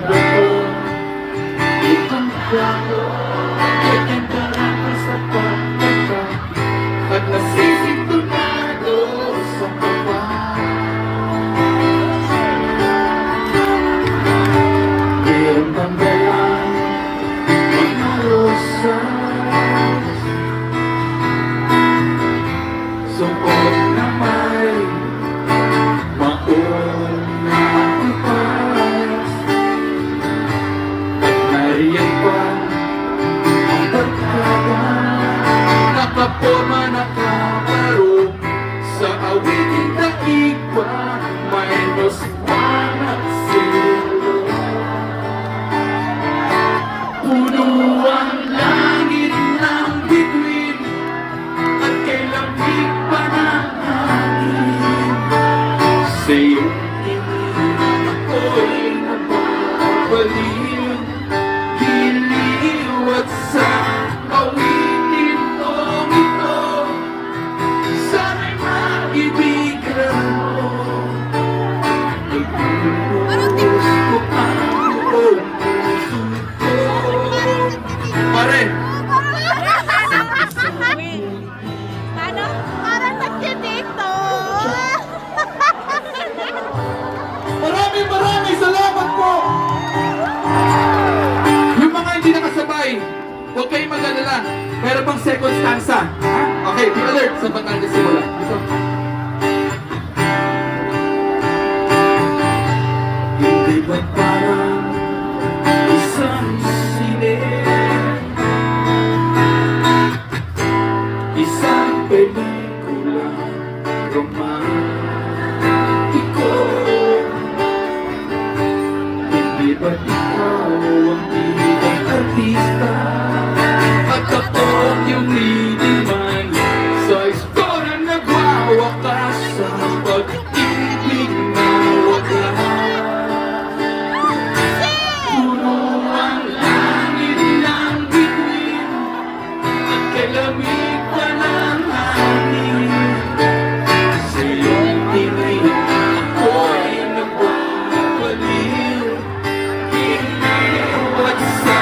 ko ibang plano, gaganda lang sa pagkaka at nasisintunado sa kaba. Mayroong tanggalan mga rosas, suot na may maong na ipas, at nariyan pa ang barkada, nakaporma nakaparong sa awiting daig pa, may nospan at silo. Puno ang langit ng bituin at kay lamig pa ng hangin. Sa iyong tingin ako'y nababaliw, giliw at sa awitin kong ito, sana'y maibigan mo. Ibubuhos ko ang buong puso ko. Pare! Ano? Parang nagtitito. Maraming salamat po! Yung mga hindi nakasabay, huwag kayong mag-alala. Meron pang second stanza. Ha? Okay, be alert sa Batangas simula. Ito. Hindi ba't parang isang sine, isang pelikula romantiko? Hindi ba't ikaw ang bidang artista at ako yung leading man sa istorya nagwawakas sa pag-ibig na wagas? Puno ang langit ng bituin at kay lamig pa ng hangin. Sa iyong tingin ako'y nagbabaliw, giliw at sa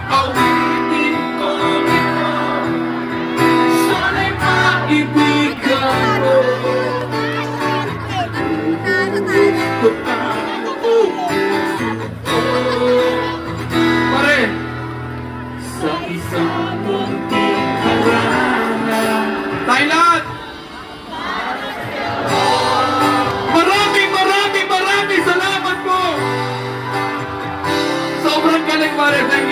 awitin kong ito, sana'y maibigan mo. Gusto ang puso ko. Pare, sa isang munting harana, tayo lahat! Maraming salamat po! Sobrang galing, pare. Thank